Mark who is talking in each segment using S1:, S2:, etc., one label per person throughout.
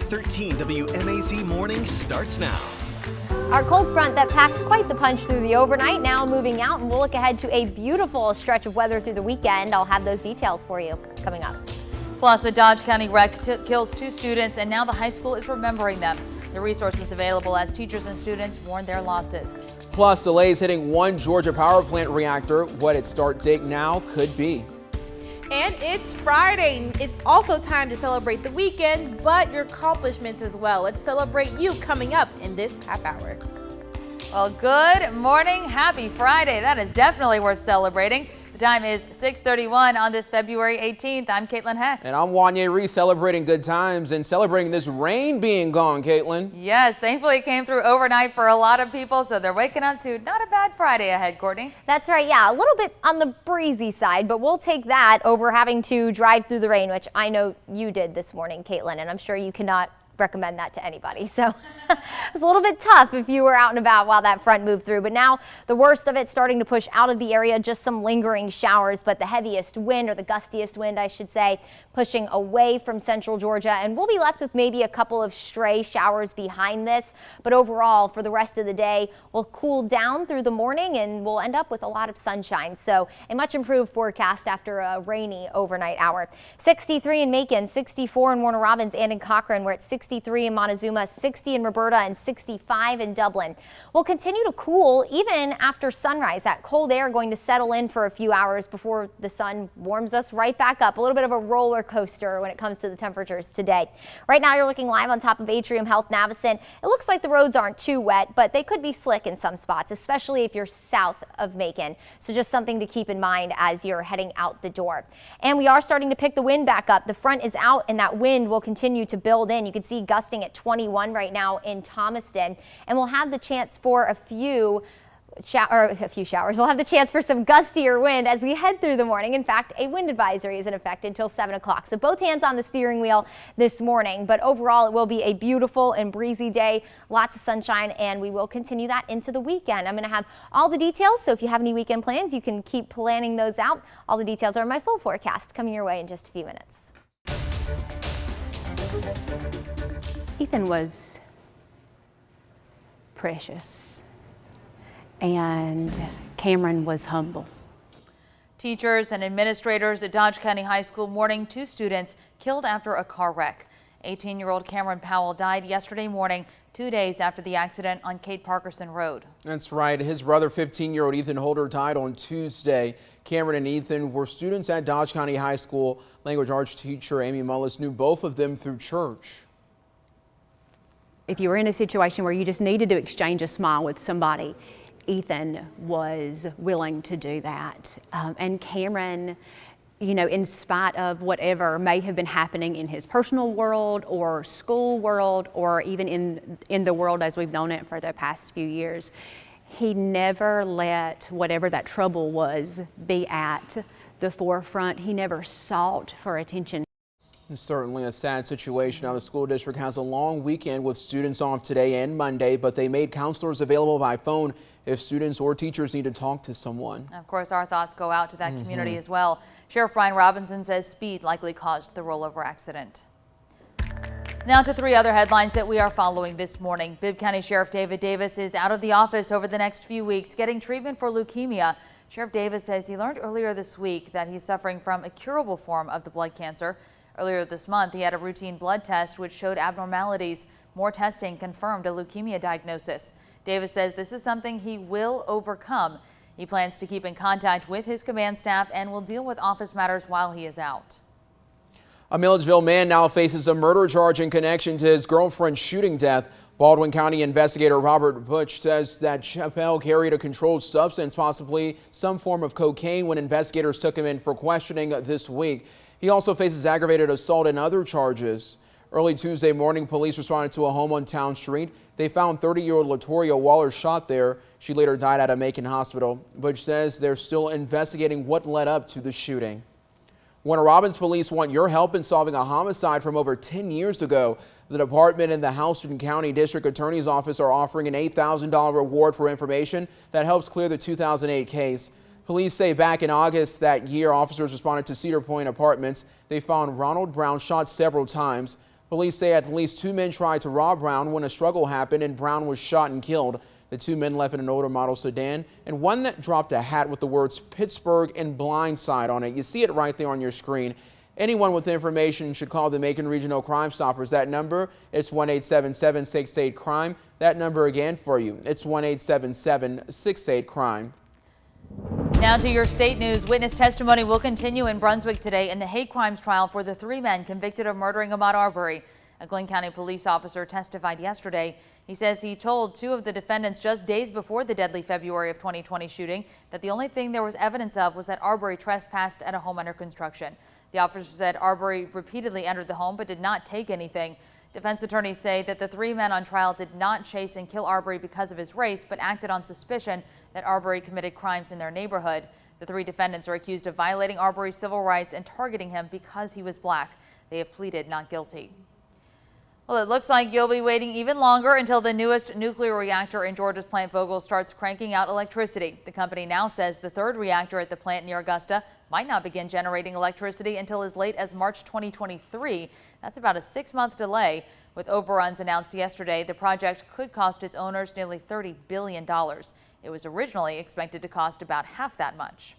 S1: 13 WMAZ Morning starts now.
S2: Our cold front that packed quite the punch through the overnight now moving out, and we'll look ahead to a beautiful stretch of weather through the weekend. I'll have those details for you coming up.
S3: Plus, a Dodge County wreck kills 2 students, and now the high school is remembering them. The resources available as teachers and students mourn their losses.
S4: Plus, delays hitting one Georgia power plant reactor. What its start date now could be.
S5: And it's Friday. It's also time to celebrate the weekend, but your accomplishments as well. Let's celebrate you coming up in this half hour.
S3: Well, good morning. Happy Friday. That is definitely worth celebrating. The time is 6:31 on this February 18th. I'm Caitlin Heck.
S4: And I'm Wanye Reese, celebrating good times and celebrating this rain being gone, Caitlin.
S3: Yes, thankfully it came through overnight for a lot of people, so they're waking up to not a bad Friday ahead, Courtney.
S2: That's right, yeah, a little bit on the breezy side, but we'll take that over having to drive through the rain, which I know you did this morning, Caitlin, and I'm sure you cannot recommend that to anybody. So it was a little bit tough if you were out and about while that front moved through. But now the worst of it starting to push out of the area, just some lingering showers, but the heaviest wind, or the gustiest wind, I should say, pushing away from central Georgia. And we'll be left with maybe a couple of stray showers behind this. But overall, for the rest of the day, we'll cool down through the morning and we'll end up with a lot of sunshine. So a much improved forecast after a rainy overnight hour. 63 in Macon, 64 in Warner Robins and in Cochrane. We're at 63 in Montezuma, 60 in Roberta, and 65 in Dublin. We'll continue to cool even after sunrise. That cold air going to settle in for a few hours before the sun warms us right back up. A little bit of a roller coaster when it comes to the temperatures today. Right now you're looking live on top of Atrium Health Navicent. It looks like the roads aren't too wet, but they could be slick in some spots, especially if you're south of Macon. So just something to keep in mind as you're heading out the door. And we are starting to pick the wind back up. The front is out and that wind will continue to build in. You can see gusting at 21 right now in Thomaston, and we'll have the chance for a few showers. We'll have the chance for some gustier wind as we head through the morning. In fact, a wind advisory is in effect until 7 o'clock. So both hands on the steering wheel this morning, but overall it will be a beautiful and breezy day. Lots of sunshine, and we will continue that into the weekend. I'm going to have all the details, so if you have any weekend plans, you can keep planning those out. All the details are in my full forecast coming your way in just a few minutes.
S6: Ethan was precious, and Cameron was humble.
S3: Teachers and administrators at Dodge County High School mourning 2 students killed after a car wreck. 18-year-old Cameron Powell died yesterday morning, 2 days after the accident on Kate Parkerson Road. That's
S4: right. His brother, 15-year-old Ethan Holder, died on Tuesday. Cameron and Ethan were students at Dodge County High School. Language arts teacher Amy Mullis knew both of them through church.
S6: If you were in a situation where you just needed to exchange a smile with somebody, Ethan was willing to do that. And Cameron, you know, in spite of whatever may have been happening in his personal world or school world, or even in the world as we've known it for the past few years, he never let whatever that trouble was be at the forefront. He never sought for attention.
S4: It's certainly a sad situation. Now, the school district has a long weekend with students off today and Monday, but they made counselors available by phone if students or teachers need to talk to someone.
S3: Of course, our thoughts go out to that community as well. Sheriff Brian Robinson says speed likely caused the rollover accident. Now to 3 other headlines that we are following this morning. Bibb County Sheriff David Davis is out of the office over the next few weeks getting treatment for leukemia. Sheriff Davis says he learned earlier this week that he's suffering from a curable form of the blood cancer. Earlier this month, he had a routine blood test which showed abnormalities. More testing confirmed a leukemia diagnosis. Davis says this is something he will overcome. He plans to keep in contact with his command staff and will deal with office matters while he is out.
S4: A Milledgeville man now faces a murder charge in connection to his girlfriend's shooting death. Baldwin County investigator Robert Butch says that Chappelle carried a controlled substance, possibly some form of cocaine, when investigators took him in for questioning this week. He also faces aggravated assault and other charges. Early Tuesday morning, police responded to a home on Town Street. They found 30-year-old Latoria Waller shot there. She later died at a Macon hospital. Butch says they're still investigating what led up to the shooting. Warner Robins police want your help in solving a homicide from over 10 years ago. The department and the Houston County District Attorney's Office are offering an $8,000 reward for information that helps clear the 2008 case. Police say back in August that year, officers responded to Cedar Point Apartments. They found Ronald Brown shot several times. Police say at least 2 men tried to rob Brown when a struggle happened and Brown was shot and killed. The 2 men left in an older model sedan and one that dropped a hat with the words Pittsburgh and Blindside on it. You see it right there on your screen. Anyone with information should call the Macon Regional Crime Stoppers. That number is 1-877-68-CRIME. That number again for you, it's 1-877-68-CRIME.
S3: Now to your state news. Witness testimony will continue in Brunswick today in the hate crimes trial for the 3 men convicted of murdering Ahmaud Arbery. A Glynn County police officer testified yesterday. He says he told 2 of the defendants just days before the deadly February of 2020 shooting that the only thing there was evidence of was that Arbery trespassed at a home under construction. The officer said Arbery repeatedly entered the home but did not take anything. Defense attorneys say that the 3 men on trial did not chase and kill Arbery because of his race, but acted on suspicion that Arbery committed crimes in their neighborhood. The 3 defendants are accused of violating Arbery's civil rights and targeting him because he was black. They have pleaded not guilty. Well, it looks like you'll be waiting even longer until the newest nuclear reactor in Georgia's Plant Vogtle starts cranking out electricity. The company now says the 3rd reactor at the plant near Augusta might not begin generating electricity until as late as March 2023. That's about a 6-month delay. With overruns announced yesterday, the project could cost its owners nearly $30 billion. It was originally expected to cost about half that much.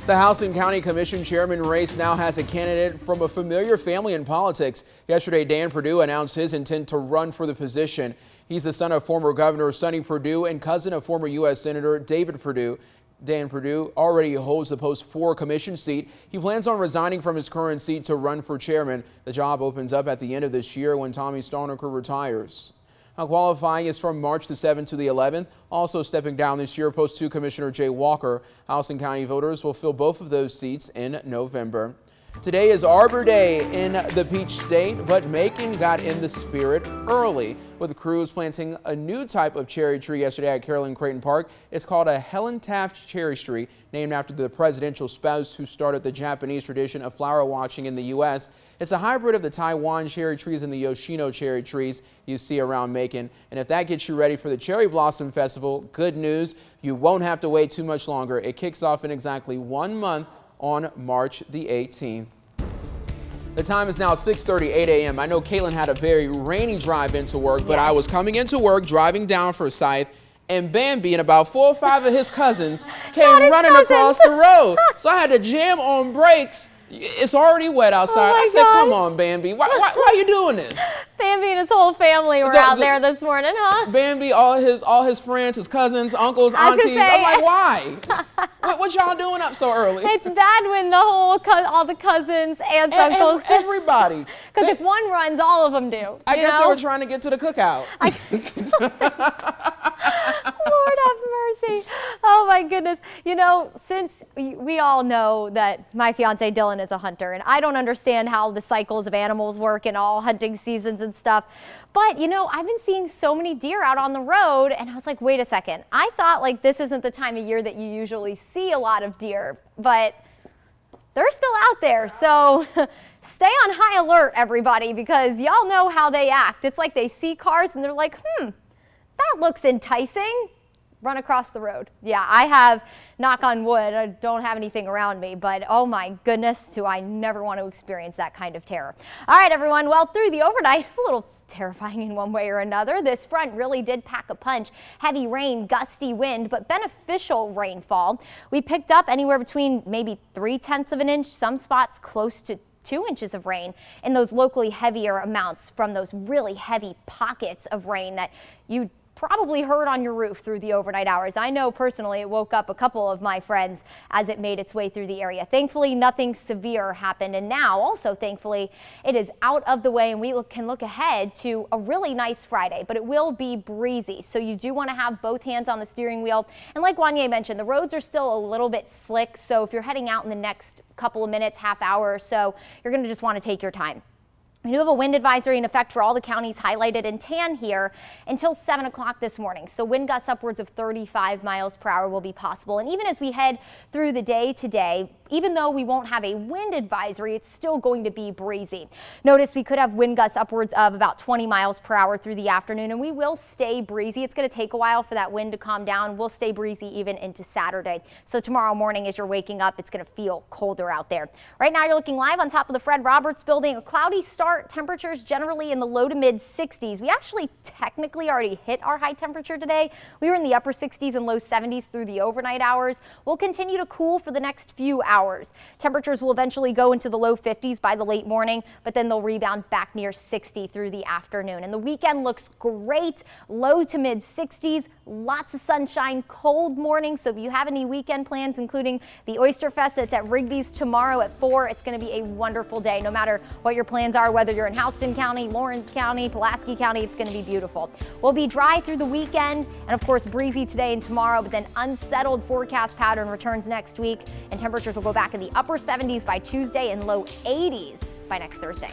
S4: The House and County Commission chairman race now has a candidate from a familiar family in politics. Yesterday, Dan Perdue announced his intent to run for the position. He's the son of former Governor Sonny Perdue and cousin of former U.S. Senator David Perdue. Dan Perdue already holds the post 4 commission seat. He plans on resigning from his current seat to run for chairman. The job opens up at the end of this year when Tommy Stalnaker retires. Now, qualifying is from March the 7th to the 11th. Also stepping down this year, Post 2 Commissioner Jay Walker. House and County voters will fill both of those seats in November. Today is Arbor Day in the Peach State, but Macon got in the spirit early with crews planting a new type of cherry tree yesterday at Carolyn Creighton Park. It's called a Helen Taft cherry tree, named after the presidential spouse who started the Japanese tradition of flower watching in the U.S. It's a hybrid of the Taiwan cherry trees and the Yoshino cherry trees you see around Macon. And if that gets you ready for the Cherry Blossom Festival, good news, you won't have to wait too much longer. It kicks off in exactly 1 month on March the 18th. The time is now 6:38 a.m. I know Caitlin had a very rainy drive into work, but I was coming into work driving down Forsyth, and Bambi and about 4 or 5 of his cousins came running across the road. So I had to jam on brakes. It's already wet outside. I said, come on, Bambi. Why are you doing this?
S2: Bambi and his whole family were out there this morning, huh?
S4: Bambi, all his friends, his cousins, uncles, aunties. I'm like, why? what y'all doing up so early?
S2: It's bad when the whole all the cousins, aunts, uncles,
S4: everybody.
S2: Because if one runs, all of them do.
S4: I guess they were trying to get to the cookout.
S2: Lord have mercy. Oh my goodness. You know, since we all know that my fiance Dylan is a hunter, and I don't understand how the cycles of animals work in all hunting seasons and stuff, but you know, I've been seeing so many deer out on the road, and I was like, wait a second. I thought like this isn't the time of year that you usually see a lot of deer, but they're still out there. So stay on high alert, everybody, because y'all know how they act. It's like they see cars and they're like, that looks enticing. Run across the road. Yeah, I have, knock on wood, I don't have anything around me, but oh my goodness, do I never want to experience that kind of terror. All right, everyone, well, through the overnight, a little terrifying in one way or another. This front really did pack a punch. Heavy rain, gusty wind, but beneficial rainfall. We picked up anywhere between maybe 3/10 of an inch, some spots close to 2 inches of rain, in those locally heavier amounts from those really heavy pockets of rain that you probably heard on your roof through the overnight hours. I know personally it woke up a couple of my friends as it made its way through the area. Thankfully, nothing severe happened, and now also thankfully it is out of the way and we can look ahead to a really nice Friday, but it will be breezy, so you do want to have both hands on the steering wheel. And like Wanye mentioned, the roads are still a little bit slick, so if you're heading out in the next couple of minutes, half hour or so, you're going to just want to take your time. We do have a wind advisory in effect for all the counties highlighted in tan here until 7 o'clock this morning. So wind gusts upwards of 35 miles per hour will be possible. And even as we head through the day today, even though we won't have a wind advisory, it's still going to be breezy. Notice we could have wind gusts upwards of about 20 miles per hour through the afternoon, and we will stay breezy. It's going to take a while for that wind to calm down. We'll stay breezy even into Saturday. So tomorrow morning as you're waking up, it's going to feel colder out there. Right now you're looking live on top of the Fred Roberts building. A cloudy start, temperatures generally in the low to mid 60s. We actually technically already hit our high temperature today. We were in the upper 60s and low 70s through the overnight hours. We'll continue to cool for the next few hours. Temperatures will eventually go into the low 50s by the late morning, but then they'll rebound back near 60 through the afternoon. And the weekend looks great, low to mid 60s, lots of sunshine, cold morning. So if you have any weekend plans, including the Oyster Fest that's at Rigby's tomorrow at 4, it's going to be a wonderful day. No matter what your plans are, whether you're in Houston County, Lawrence County, Pulaski County, it's going to be beautiful. We'll be dry through the weekend and of course breezy today and tomorrow, but then unsettled forecast pattern returns next week, and temperatures will go back in the upper 70s by Tuesday and low 80s by next Thursday.